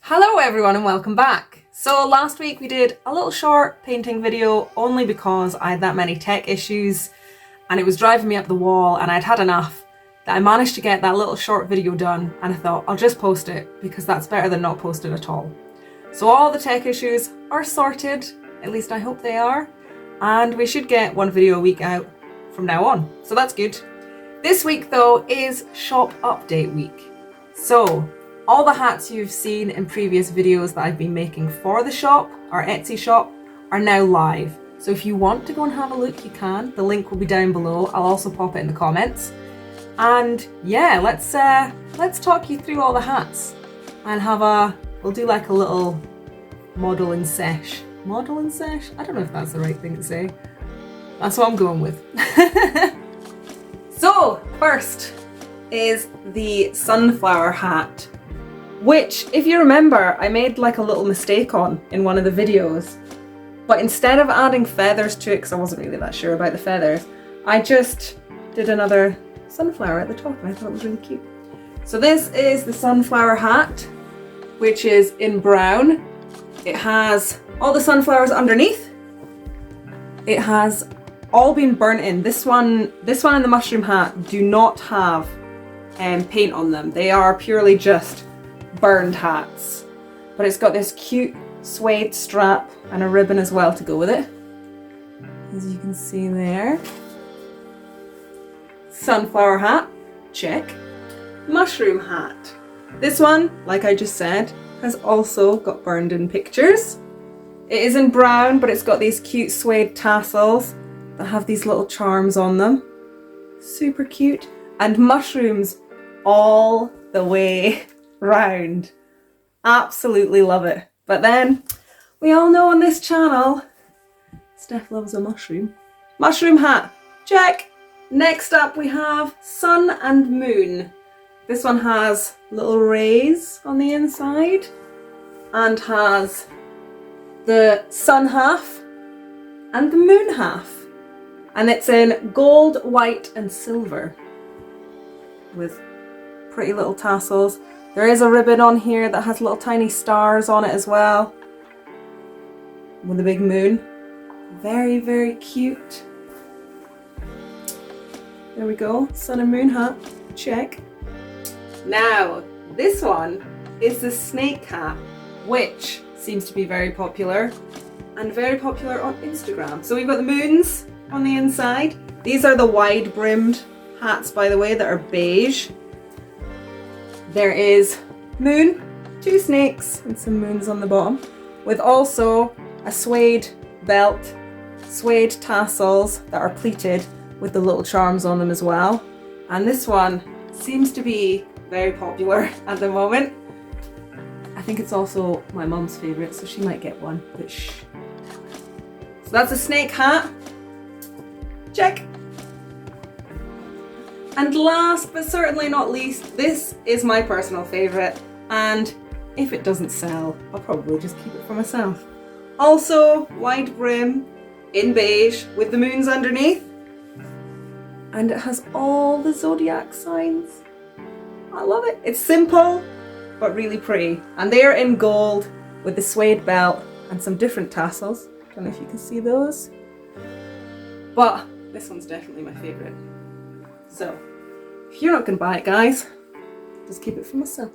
Hello everyone and welcome back. So last week we did a little short painting video only because I had that many tech issues and it was driving me up the wall and I'd had enough that I managed to get that little short video done, and I thought I'll just post it because that's better than not posting at all. So all the tech issues are sorted, at least I hope they are, and we should get one video a week out from now on. So that's good. This week though is shop update week. So all the hats you've seen in previous videos that I've been making for the shop, our Etsy shop, are now live. So if you want to go and have a look, you can. The link will be down below. I'll also pop it in the comments. And yeah, let's talk you through all the hats and we'll do like a little modeling sesh. Modeling sesh? I don't know if that's the right thing to say. That's what I'm going with. So first is the sunflower hat, which, if you remember, I made like a little mistake on in one of the videos. But instead of adding feathers to it, because I wasn't really that sure about the feathers, I just did another sunflower at the top and I thought it was really cute. So this is the sunflower hat, which is in brown. It has all the sunflowers underneath. It has all been burnt in. This one and the mushroom hat do not have paint on them. They are purely just burned hats, but it's got this cute suede strap and a ribbon as well to go with it, as you can see there. Sunflower hat, check. Mushroom hat. This one, like I just said, has also got burned in pictures. It is in brown, but it's got these cute suede tassels that have these little charms on them. Super cute. And mushrooms all the way round. Absolutely love it. But then we all know on this channel Steph loves a mushroom. Mushroom hat, check. Next up we have sun and moon. This one has little rays on the inside and has the sun half and the moon half, and it's in gold, white and silver with pretty little tassels. There is a ribbon on here that has little tiny stars on it as well, with a big moon. Very, very cute. There we go, sun and moon hat, check. Now, this one is the snake hat, which seems to be very popular and very popular on Instagram. So we've got the moons on the inside. These are the wide brimmed hats, by the way, that are beige. There is moon, two snakes and some moons on the bottom, with also a suede belt, suede tassels that are pleated with the little charms on them as well. And this one seems to be very popular at the moment. I think it's also my mum's favourite, so she might get one, but shh. So that's a snake hat. Check. And last but certainly not least, this is my personal favourite, and if it doesn't sell, I'll probably just keep it for myself. Also, wide brim in beige with the moons underneath, and it has all the zodiac signs. I love it. It's simple, but really pretty. And they're in gold with the suede belt and some different tassels. Don't know if you can see those. But this one's definitely my favourite. So, if you're not going to buy it, guys, just keep it for myself.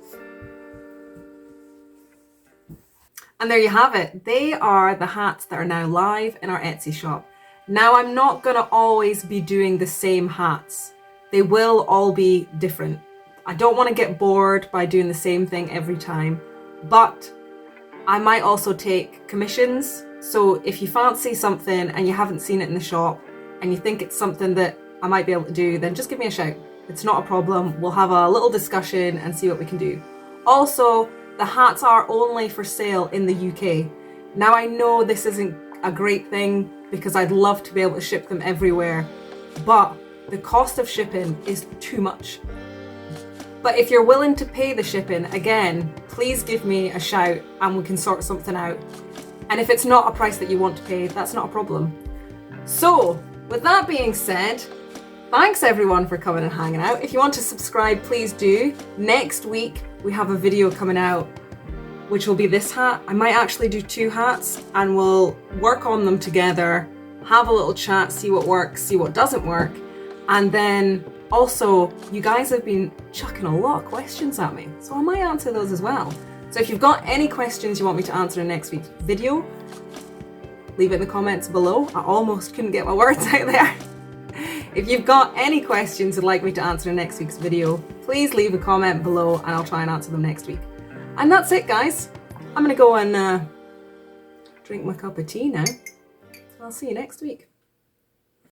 And there you have it. They are the hats that are now live in our Etsy shop. Now, I'm not going to always be doing the same hats. They will all be different. I don't want to get bored by doing the same thing every time, but I might also take commissions. So if you fancy something and you haven't seen it in the shop and you think it's something that I might be able to do, then just give me a shout. It's not a problem. We'll have a little discussion and see what we can do. Also, the hats are only for sale in the UK. Now, I know this isn't a great thing because I'd love to be able to ship them everywhere, but the cost of shipping is too much. But if you're willing to pay the shipping, again, please give me a shout and we can sort something out. And if it's not a price that you want to pay, that's not a problem. So, with that being said, thanks everyone for coming and hanging out. If you want to subscribe, please do. Next week, we have a video coming out, which will be this hat. I might actually do 2 hats and we'll work on them together, have a little chat, see what works, see what doesn't work. And then also, you guys have been chucking a lot of questions at me, so I might answer those as well. So if you've got any questions you want me to answer in next week's video, leave it in the comments below. I almost couldn't get my words out there. If you've got any questions you'd like me to answer in next week's video, please leave a comment below and I'll try and answer them next week. And that's it, guys. I'm gonna go and drink my cup of tea now. I'll see you next week.